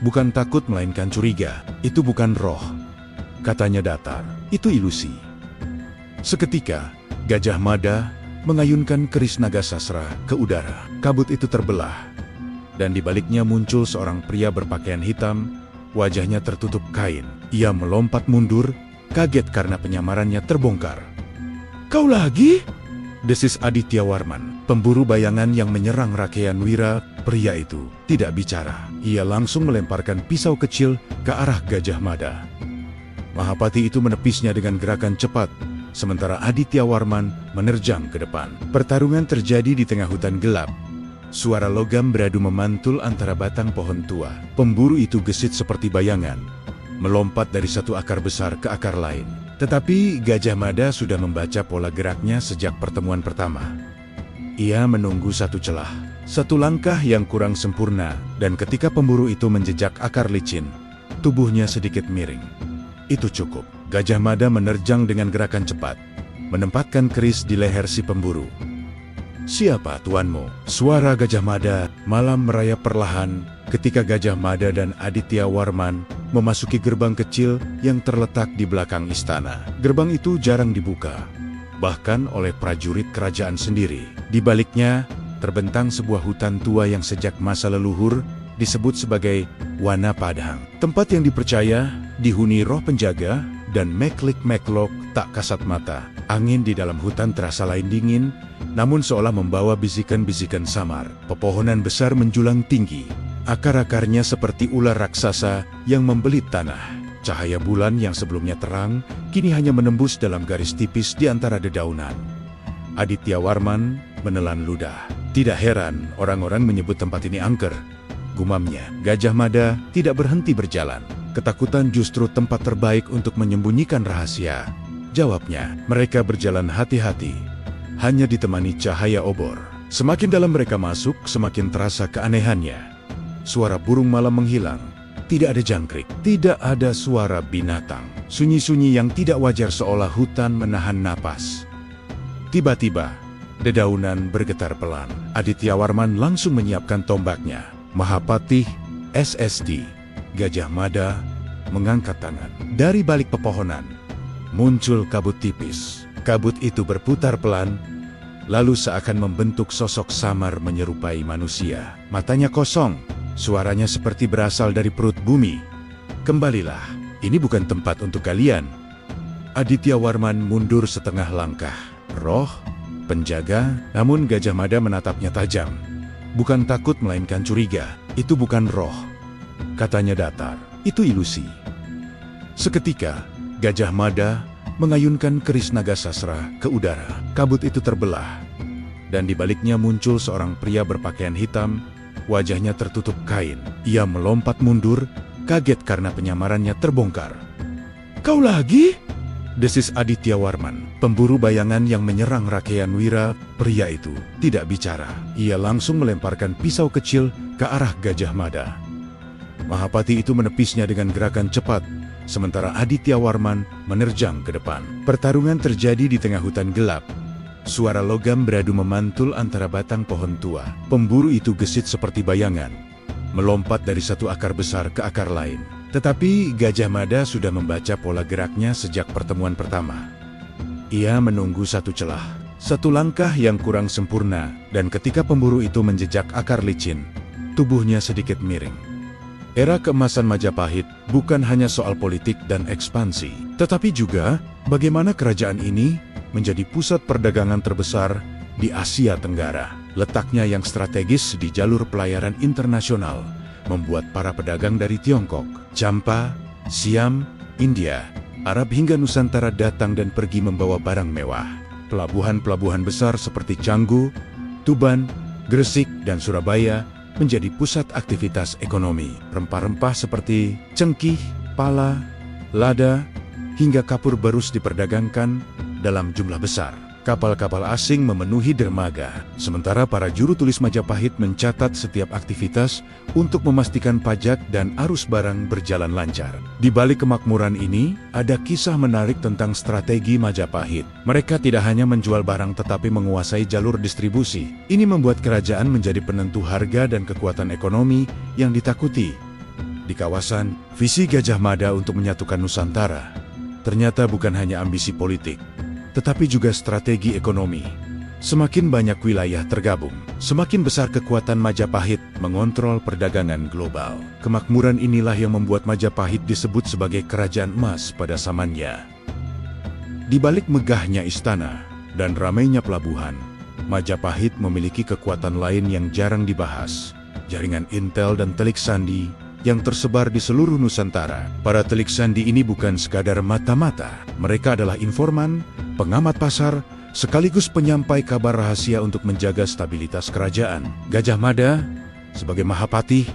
Speaker 1: Bukan takut melainkan curiga. "Itu bukan roh," katanya datar. "Itu ilusi." Seketika, Gajah Mada mengayunkan keris naga sasra ke udara. Kabut itu terbelah, dan di baliknya muncul seorang pria berpakaian hitam. Wajahnya tertutup kain. Ia melompat mundur, kaget karena penyamarannya terbongkar. "Kau lagi?" desis Aditya Warman. Pemburu bayangan yang menyerang Rakean Wira Pria itu tidak bicara. Ia langsung melemparkan pisau kecil ke arah Gajah Mada. Mahapati itu menepisnya dengan gerakan cepat, sementara Aditya Warman menerjang ke depan. Pertarungan terjadi di tengah hutan gelap. Suara logam beradu memantul antara batang pohon tua. Pemburu itu gesit seperti bayangan, melompat dari satu akar besar ke akar lain. Tetapi Gajah Mada sudah membaca pola geraknya sejak pertemuan pertama. Ia menunggu satu celah, satu langkah yang kurang sempurna, dan ketika pemburu itu menjejak akar licin, tubuhnya sedikit miring. Itu cukup. Gajah Mada menerjang dengan gerakan cepat, menempatkan keris di leher si pemburu. "Siapa tuanmu?" Suara Gajah Mada malam merayap perlahan ketika Gajah Mada dan Aditya Warman memasuki gerbang kecil yang terletak di belakang istana. Gerbang itu jarang dibuka, bahkan oleh prajurit kerajaan sendiri. Di baliknya terbentang sebuah hutan tua yang sejak masa leluhur disebut sebagai Wana Padang. Tempat yang dipercaya dihuni roh penjaga dan Meklik-Meklok tak kasat mata. Angin di dalam hutan terasa lain dingin, namun seolah membawa bisikan-bisikan samar. Pepohonan besar menjulang tinggi. Akar-akarnya seperti ular raksasa yang membelit tanah. Cahaya bulan yang sebelumnya terang, kini hanya menembus dalam garis tipis di antara dedaunan. Aditya Warman menelan ludah. Tidak heran orang-orang menyebut tempat ini angker. Gumamnya, Gajah Mada tidak berhenti berjalan. Ketakutan justru tempat terbaik untuk menyembunyikan rahasia. Jawabnya, mereka berjalan hati-hati, hanya ditemani cahaya obor. Semakin dalam mereka masuk, semakin terasa keanehannya. Suara burung malam menghilang. Tidak ada jangkrik, tidak ada suara binatang. Sunyi-sunyi yang tidak wajar seolah hutan menahan napas. Tiba-tiba, dedaunan bergetar pelan. Aditya Warman langsung menyiapkan tombaknya. Mahapatih, SSD, Gajah Mada, mengangkat tangan. Dari balik pepohonan, muncul kabut tipis. Kabut itu berputar pelan, lalu seakan membentuk sosok samar menyerupai manusia. Matanya kosong. Suaranya seperti berasal dari perut bumi. "Kembalilah, ini bukan tempat untuk kalian." Aditya Warman mundur setengah langkah. Roh, penjaga, namun Gajah Mada menatapnya tajam. Bukan takut melainkan curiga. "Itu bukan roh," katanya datar. "Itu ilusi." Seketika, Gajah Mada mengayunkan keris naga sasra ke udara. Kabut itu terbelah, dan di baliknya muncul seorang pria berpakaian hitam. Wajahnya tertutup kain. Ia melompat mundur, kaget karena penyamarannya terbongkar. "Kau lagi?" desis Aditya Warman. Pemburu bayangan yang menyerang Rakyan Wira. Pria itu tidak bicara. Ia langsung melemparkan pisau kecil ke arah Gajah Mada. Mahapati itu menepisnya dengan gerakan cepat, sementara Aditya Warman menerjang ke depan. Pertarungan terjadi di tengah hutan gelap. Suara logam beradu memantul antara batang pohon tua. Pemburu itu gesit seperti bayangan, melompat dari satu akar besar ke akar lain. Tetapi Gajah Mada sudah membaca pola geraknya sejak pertemuan pertama. Ia menunggu satu celah, satu langkah yang kurang sempurna, dan ketika pemburu itu menjejak akar licin, tubuhnya sedikit miring. Era keemasan Majapahit bukan hanya soal politik dan ekspansi, tetapi juga bagaimana kerajaan ini menjadi pusat perdagangan terbesar di Asia Tenggara. Letaknya yang strategis di jalur pelayaran internasional membuat para pedagang dari Tiongkok, Champa, Siam, India, Arab hingga Nusantara datang dan pergi membawa barang mewah. Pelabuhan-pelabuhan besar seperti Canggu, Tuban, Gresik, dan Surabaya menjadi pusat aktivitas ekonomi. Rempah-rempah seperti cengkih, pala, lada, hingga kapur barus diperdagangkan dalam jumlah besar. Kapal-kapal asing memenuhi dermaga, sementara para juru tulis Majapahit mencatat setiap aktivitas untuk memastikan pajak dan arus barang berjalan lancar. Di balik kemakmuran ini, ada kisah menarik tentang strategi Majapahit. Mereka tidak hanya menjual barang tetapi menguasai jalur distribusi. Ini membuat kerajaan menjadi penentu harga dan kekuatan ekonomi yang ditakuti. Di kawasan, visi Gajah Mada untuk menyatukan Nusantara ternyata bukan hanya ambisi politik, tetapi juga strategi ekonomi. Semakin banyak wilayah tergabung, semakin besar kekuatan Majapahit mengontrol perdagangan global. Kemakmuran inilah yang membuat Majapahit disebut sebagai kerajaan emas pada zamannya. Di balik megahnya istana dan ramainya pelabuhan, Majapahit memiliki kekuatan lain yang jarang dibahas, jaringan intel dan telik sandi yang tersebar di seluruh Nusantara. Para telik sandi ini bukan sekadar mata-mata. Mereka adalah informan, pengamat pasar, sekaligus penyampai kabar rahasia untuk menjaga stabilitas kerajaan. Gajah Mada, sebagai Mahapatih,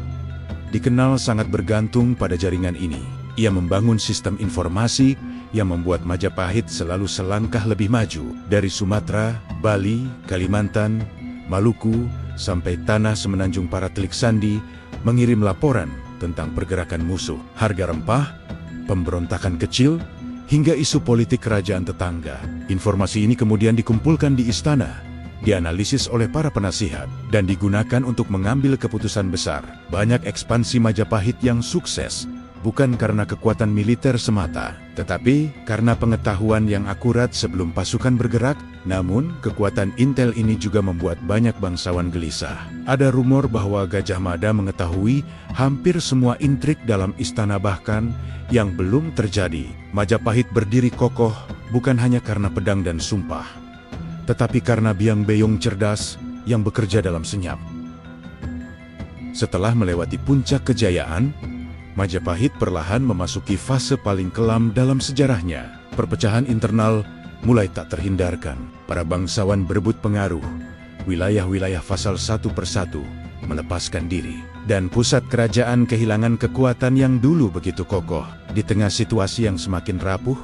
Speaker 1: dikenal sangat bergantung pada jaringan ini. Ia membangun sistem informasi yang membuat Majapahit selalu selangkah lebih maju. Dari Sumatera, Bali, Kalimantan, Maluku, sampai tanah semenanjung para telik sandi mengirim laporan tentang pergerakan musuh, harga rempah, pemberontakan kecil, hingga isu politik kerajaan tetangga. Informasi ini kemudian dikumpulkan di istana, dianalisis oleh para penasihat, dan digunakan untuk mengambil keputusan besar. Banyak ekspansi Majapahit yang sukses, bukan karena kekuatan militer semata, tetapi karena pengetahuan yang akurat sebelum pasukan bergerak. Namun, kekuatan intel ini juga membuat banyak bangsawan gelisah. Ada rumor bahwa Gajah Mada mengetahui hampir semua intrik dalam istana, bahkan yang belum terjadi. Majapahit berdiri kokoh bukan hanya karena pedang dan sumpah, tetapi karena biang beyong cerdas yang bekerja dalam senyap. Setelah melewati puncak kejayaan, Majapahit perlahan memasuki fase paling kelam dalam sejarahnya. Perpecahan internal mulai tak terhindarkan. Para bangsawan berebut pengaruh. Wilayah-wilayah vassal satu persatu melepaskan diri. Dan pusat kerajaan kehilangan kekuatan yang dulu begitu kokoh. Di tengah situasi yang semakin rapuh,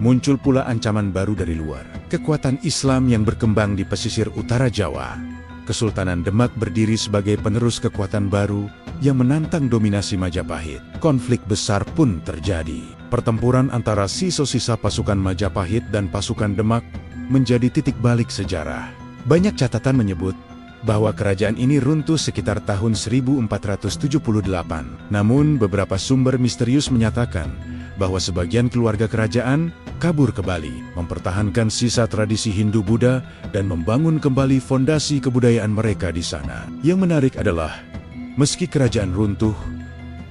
Speaker 1: muncul pula ancaman baru dari luar. Kekuatan Islam yang berkembang di pesisir utara Jawa. Kesultanan Demak berdiri sebagai penerus kekuatan baru yang menantang dominasi Majapahit. Konflik besar pun terjadi. Pertempuran antara sisa-sisa pasukan Majapahit dan pasukan Demak menjadi titik balik sejarah. Banyak catatan menyebut bahwa kerajaan ini runtuh sekitar tahun 1478. Namun beberapa sumber misterius menyatakan bahwa sebagian keluarga kerajaan kabur ke Bali, mempertahankan sisa tradisi Hindu-Buddha dan membangun kembali fondasi kebudayaan mereka di sana. Yang menarik adalah, meski kerajaan runtuh,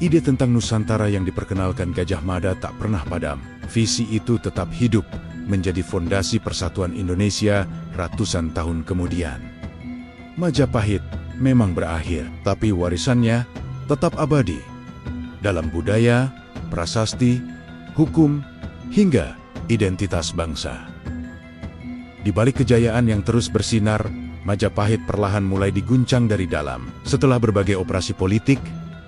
Speaker 1: ide tentang Nusantara yang diperkenalkan Gajah Mada tak pernah padam. Visi itu tetap hidup, menjadi fondasi persatuan Indonesia ratusan tahun kemudian. Majapahit memang berakhir, tapi warisannya tetap abadi. Dalam budaya, prasasti, hukum, hingga identitas bangsa. Di balik kejayaan yang terus bersinar, Majapahit perlahan mulai diguncang dari dalam. Setelah berbagai operasi politik,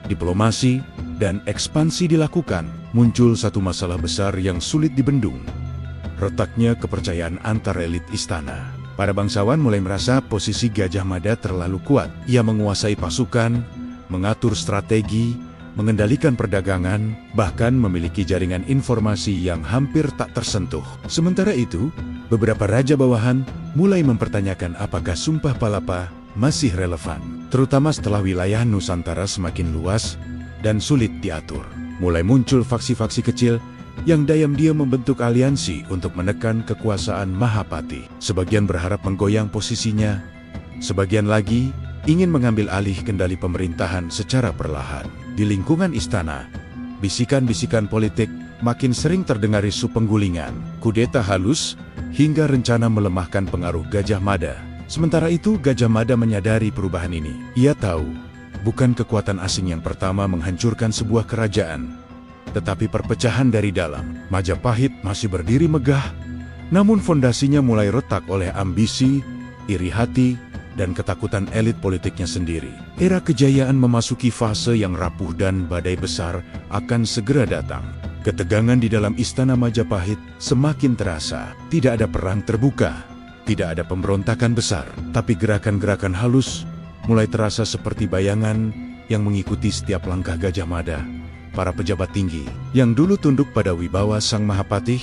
Speaker 1: diplomasi, dan ekspansi dilakukan, muncul satu masalah besar yang sulit dibendung. Retaknya kepercayaan antar elit istana. Para bangsawan mulai merasa posisi Gajah Mada terlalu kuat. Ia menguasai pasukan, mengatur strategi, mengendalikan perdagangan, bahkan memiliki jaringan informasi yang hampir tak tersentuh. Sementara itu, beberapa raja bawahan mulai mempertanyakan apakah Sumpah Palapa masih relevan, terutama setelah wilayah Nusantara semakin luas dan sulit diatur. Mulai muncul faksi-faksi kecil yang diam-diam membentuk aliansi untuk menekan kekuasaan Mahapatih. Sebagian berharap menggoyang posisinya, sebagian lagi ingin mengambil alih kendali pemerintahan secara perlahan. Di lingkungan istana, bisikan-bisikan politik makin sering terdengar, isu penggulingan, kudeta halus, hingga rencana melemahkan pengaruh Gajah Mada. Sementara itu, Gajah Mada menyadari perubahan ini. Ia tahu, bukan kekuatan asing yang pertama menghancurkan sebuah kerajaan, tetapi perpecahan dari dalam. Majapahit masih berdiri megah, namun fondasinya mulai retak oleh ambisi, iri hati, dan ketakutan elit politiknya sendiri. Era kejayaan memasuki fase yang rapuh dan badai besar akan segera datang. Ketegangan di dalam istana Majapahit semakin terasa. Tidak ada perang terbuka, tidak ada pemberontakan besar, tapi gerakan-gerakan halus mulai terasa seperti bayangan yang mengikuti setiap langkah Gajah Mada. Para pejabat tinggi yang dulu tunduk pada wibawa Sang Mahapatih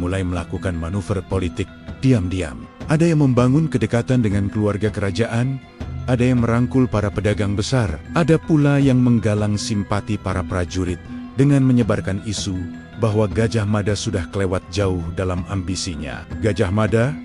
Speaker 1: mulai melakukan manuver politik diam-diam. Ada yang membangun kedekatan dengan keluarga kerajaan, ada yang merangkul para pedagang besar, ada pula yang menggalang simpati para prajurit dengan menyebarkan isu bahwa Gajah Mada sudah kelewat jauh dalam ambisinya. Gajah Mada,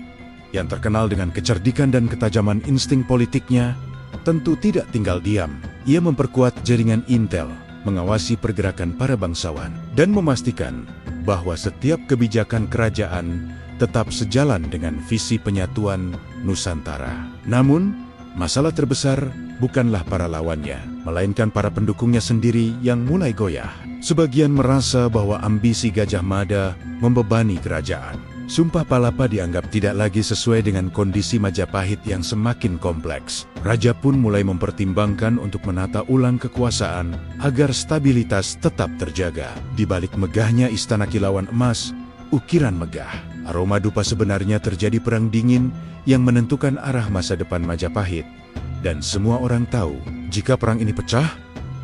Speaker 1: yang terkenal dengan kecerdikan dan ketajaman insting politiknya, tentu tidak tinggal diam. Ia memperkuat jaringan intel, mengawasi pergerakan para bangsawan, dan memastikan bahwa setiap kebijakan kerajaan tetap sejalan dengan visi penyatuan Nusantara. Namun, Masalah terbesar bukanlah para lawannya, melainkan para pendukungnya sendiri yang mulai goyah. Sebagian merasa bahwa ambisi Gajah Mada membebani kerajaan. Sumpah Palapa dianggap tidak lagi sesuai dengan kondisi Majapahit yang semakin kompleks. Raja pun mulai mempertimbangkan untuk menata ulang kekuasaan agar stabilitas tetap terjaga. Di balik megahnya Istana Kilauan Emas, ukiran megah, aroma dupa sebenarnya terjadi perang dingin yang menentukan arah masa depan Majapahit. Dan semua orang tahu, jika perang ini pecah,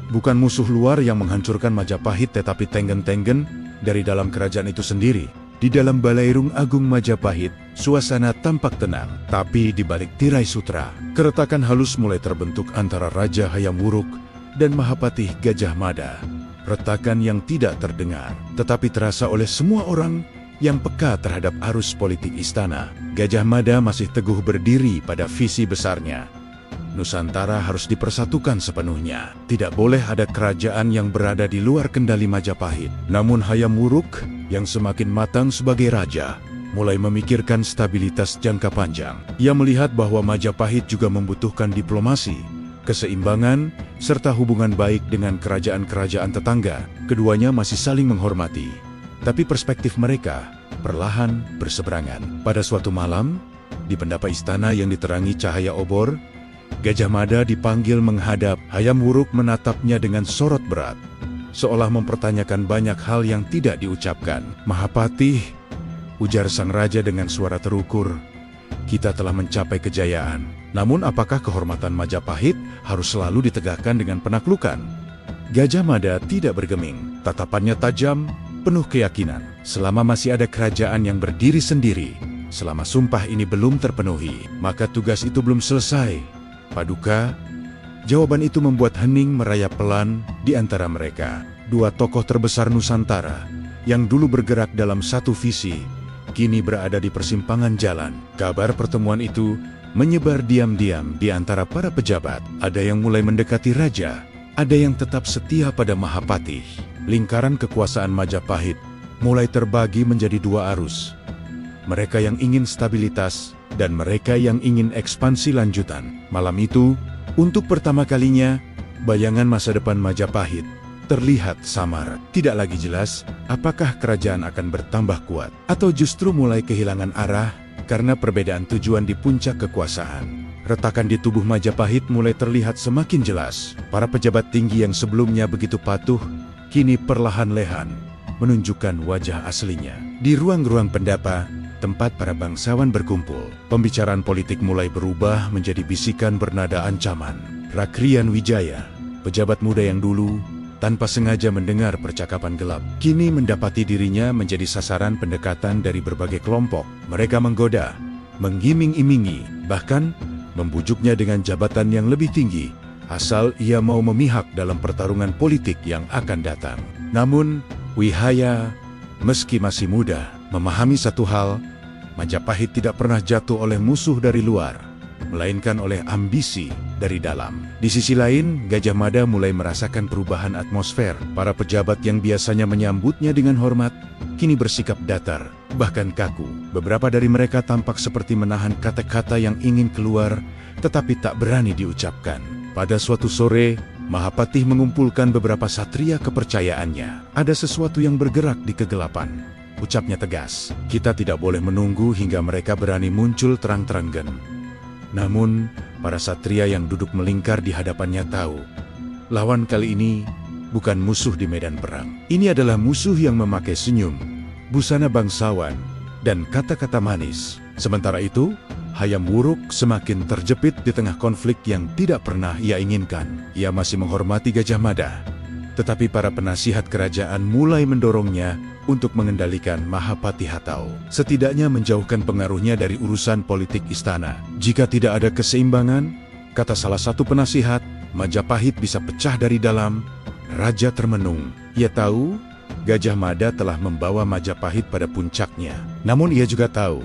Speaker 1: bukan musuh luar yang menghancurkan Majapahit tetapi Tenggen-Tenggen dari dalam kerajaan itu sendiri. Di dalam Balairung Agung Majapahit, suasana tampak tenang. Tapi di balik tirai sutra, keretakan halus mulai terbentuk antara Raja Hayam Wuruk dan Mahapatih Gajah Mada. Retakan yang tidak terdengar, tetapi terasa oleh semua orang yang peka terhadap arus politik istana. Gajah Mada masih teguh berdiri pada visi besarnya. Nusantara harus dipersatukan sepenuhnya. Tidak boleh ada kerajaan yang berada di luar kendali Majapahit. Namun Hayam Wuruk yang semakin matang sebagai raja mulai memikirkan stabilitas jangka panjang. Ia melihat bahwa Majapahit juga membutuhkan diplomasi, keseimbangan, serta hubungan baik dengan kerajaan-kerajaan tetangga. Keduanya masih saling menghormati, tapi perspektif mereka perlahan berseberangan. Pada suatu malam, di pendapa istana yang diterangi cahaya obor, Gajah Mada dipanggil menghadap. Hayam Wuruk menatapnya dengan sorot berat, seolah mempertanyakan banyak hal yang tidak diucapkan. Mahapatih, ujar sang raja dengan suara terukur, kita telah mencapai kejayaan. Namun apakah kehormatan Majapahit harus selalu ditegakkan dengan penaklukan? Gajah Mada tidak bergeming, tatapannya tajam, penuh keyakinan. Selama masih ada kerajaan yang berdiri sendiri, selama sumpah ini belum terpenuhi, maka tugas itu belum selesai. Paduka, jawaban itu membuat hening merayap pelan di antara mereka. Dua tokoh terbesar Nusantara yang dulu bergerak dalam satu visi, kini berada di persimpangan jalan. Kabar pertemuan itu menyebar diam-diam di antara para pejabat. Ada yang mulai mendekati raja, ada yang tetap setia pada Mahapatih. Lingkaran kekuasaan Majapahit mulai terbagi menjadi dua arus. Mereka yang ingin stabilitas dan mereka yang ingin ekspansi lanjutan. Malam itu, untuk pertama kalinya, bayangan masa depan Majapahit terlihat samar. Tidak lagi jelas apakah kerajaan akan bertambah kuat atau justru mulai kehilangan arah karena perbedaan tujuan di puncak kekuasaan. Retakan di tubuh Majapahit mulai terlihat semakin jelas. Para pejabat tinggi yang sebelumnya begitu patuh, kini perlahan-lahan menunjukkan wajah aslinya. Di ruang-ruang pendapa, tempat para bangsawan berkumpul, pembicaraan politik mulai berubah menjadi bisikan bernada ancaman. Rakrian Wijaya, pejabat muda yang dulu tanpa sengaja mendengar percakapan gelap, kini mendapati dirinya menjadi sasaran pendekatan dari berbagai kelompok. Mereka menggoda, mengiming-imingi, bahkan membujuknya dengan jabatan yang lebih tinggi, asal ia mau memihak dalam pertarungan politik yang akan datang. Namun, Wijaya, meski masih muda, memahami satu hal, Majapahit tidak pernah jatuh oleh musuh dari luar, melainkan oleh ambisi dari dalam. Di sisi lain, Gajah Mada mulai merasakan perubahan atmosfer. Para pejabat yang biasanya menyambutnya dengan hormat, kini bersikap datar, bahkan kaku. Beberapa dari mereka tampak seperti menahan kata-kata yang ingin keluar, tetapi tak berani diucapkan. Pada suatu sore, Mahapatih mengumpulkan beberapa satria kepercayaannya. Ada sesuatu yang bergerak di kegelapan. Ucapnya tegas, kita tidak boleh menunggu hingga mereka berani muncul terang-terangan. Namun, para satria yang duduk melingkar di hadapannya tahu, lawan kali ini bukan musuh di medan perang. Ini adalah musuh yang memakai senyum, busana bangsawan, dan kata-kata manis. Sementara itu, Hayam Wuruk semakin terjepit di tengah konflik yang tidak pernah ia inginkan. Ia masih menghormati Gajah Mada, tetapi para penasihat kerajaan mulai mendorongnya untuk mengendalikan Mahapatih Hatau, setidaknya menjauhkan pengaruhnya dari urusan politik istana. Jika tidak ada keseimbangan, kata salah satu penasihat, Majapahit bisa pecah dari dalam. Raja termenung. Ia tahu Gajah Mada telah membawa Majapahit pada puncaknya. Namun ia juga tahu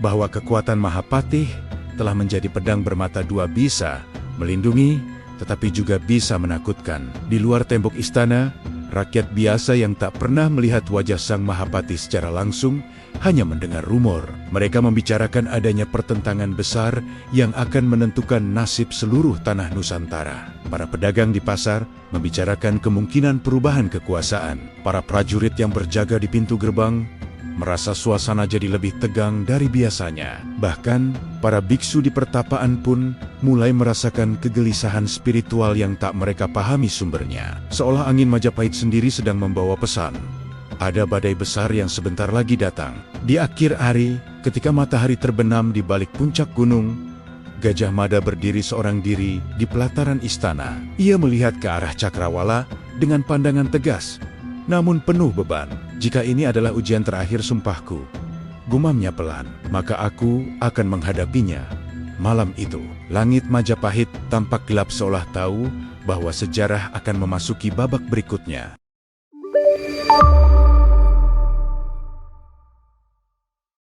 Speaker 1: bahwa kekuatan Mahapatih telah menjadi pedang bermata dua, bisa melindungi tetapi juga bisa menakutkan. Di luar tembok istana, Rakyat biasa yang tak pernah melihat wajah Sang Mahapati secara langsung, hanya mendengar rumor. Mereka membicarakan adanya pertentangan besar yang akan menentukan nasib seluruh tanah Nusantara. Para pedagang di pasar membicarakan kemungkinan perubahan kekuasaan. Para prajurit yang berjaga di pintu gerbang merasa suasana jadi lebih tegang dari biasanya. Bahkan, para biksu di pertapaan pun mulai merasakan kegelisahan spiritual yang tak mereka pahami sumbernya. Seolah angin Majapahit sendiri sedang membawa pesan. Ada badai besar yang sebentar lagi datang. Di akhir hari, ketika matahari terbenam di balik puncak gunung, Gajah Mada berdiri seorang diri di pelataran istana. Ia melihat ke arah Cakrawala dengan pandangan tegas, namun penuh beban. "Jika ini adalah ujian terakhir sumpahku," gumamnya pelan, "maka aku akan menghadapinya." Malam itu, langit Majapahit tampak gelap seolah tahu bahwa sejarah akan memasuki babak berikutnya.